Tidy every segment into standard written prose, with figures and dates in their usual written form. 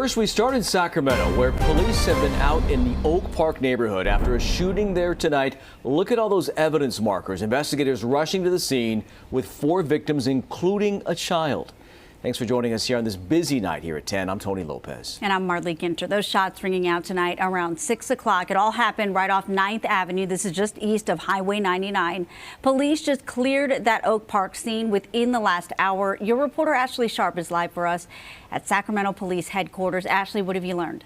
First, we start in Sacramento, where police have been out in the Oak Park neighborhood after a shooting there tonight. Look at all those evidence markers. Investigators rushing to the scene with 4 victims, including a child. Thanks for joining us here on this busy night here at 10. I'm Tony Lopez. And I'm Marley Ginter. Those shots ringing out tonight around 6 o'clock. It all happened right off 9th Avenue. This is just east of Highway 99. Police just cleared that Oak Park scene within the last hour. Your reporter Ashley Sharp is live for us at Sacramento Police Headquarters. Ashley, what have you learned?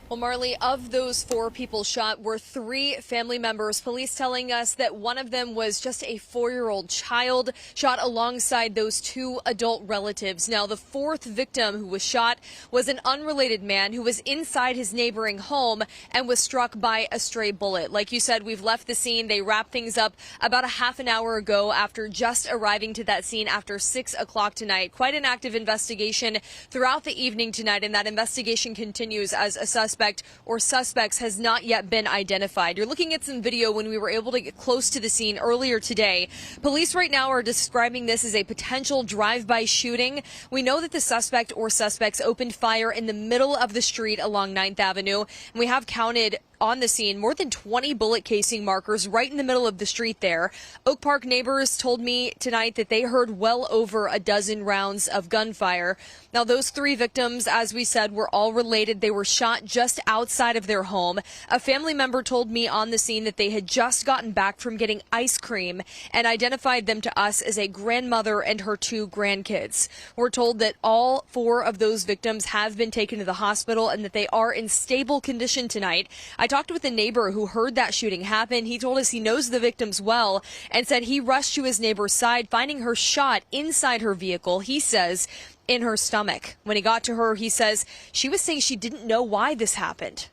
Well, Marley, of those 4 people shot were 3 family members. Police telling us that one of them was just a 4-year-old child shot alongside those 2 adult relatives. Now, the 4th victim who was shot was an unrelated man who was inside his neighboring home and was struck by a stray bullet. Like you said, we've left the scene. They wrapped things up about a half an hour ago after just arriving to that scene after 6 o'clock tonight. Quite an active investigation throughout the evening tonight, and that investigation continues as a suspect or suspects has not yet been identified. You're looking at some video when we were able to get close to the scene earlier today. Police right now are describing this as a potential drive-by shooting. We know that the suspect or suspects opened fire in the middle of the street along 9th Avenue, and we have counted on the scene more than 20 bullet casing markers right in the middle of the street there. Oak Park neighbors told me tonight that they heard well over a dozen rounds of gunfire. Now, those 3 victims, as we said, were all related. They were shot just outside of their home. A family member told me on the scene that they had just gotten back from getting ice cream and identified them to us as a grandmother and her 2 grandkids. We're told that all 4 of those victims have been taken to the hospital and that they are in stable condition tonight. I talked with a neighbor who heard that shooting happen. He told us he knows the victims well and said he rushed to his neighbor's side, finding her shot inside her vehicle, he says, in her stomach. When he got to her, he says she was saying she didn't know why this happened.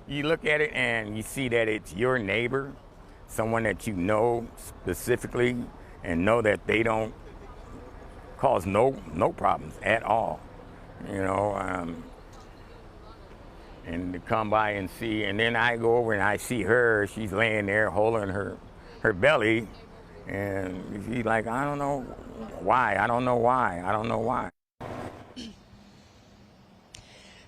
You look at it and you see that it's your neighbor, someone that you know specifically and know that they don't cause no problems at all, you know. And to come by and see, and then I go over and I see her, she's laying there holding her belly, and she's like, I don't know why, I don't know why, I don't know why.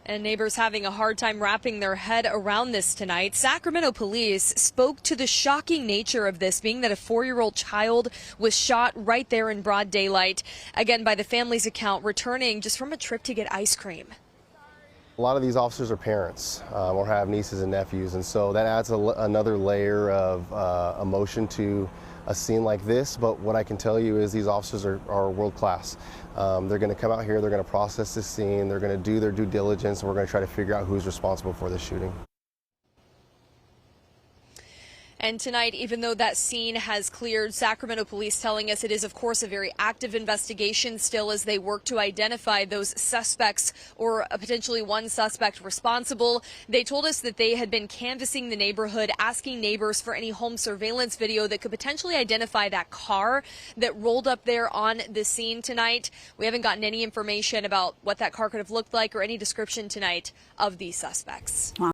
And neighbors having a hard time wrapping their head around this tonight. Sacramento police spoke to the shocking nature of this, being that a 4-year-old child was shot right there in broad daylight, again by the family's account, returning just from a trip to get ice cream. A lot of these officers are parents or have nieces and nephews, and so that adds another layer of emotion to a scene like this. But what I can tell you is these officers are world class. They're going to come out here, they're going to process this scene, they're going to do their due diligence, and we're going to try to figure out who's responsible for this shooting. And tonight, even though that scene has cleared, Sacramento police telling us it is, of course, a very active investigation still as they work to identify those suspects or potentially one suspect responsible. They told us that they had been canvassing the neighborhood, asking neighbors for any home surveillance video that could potentially identify that car that rolled up there on the scene tonight. We haven't gotten any information about what that car could have looked like or any description tonight of these suspects.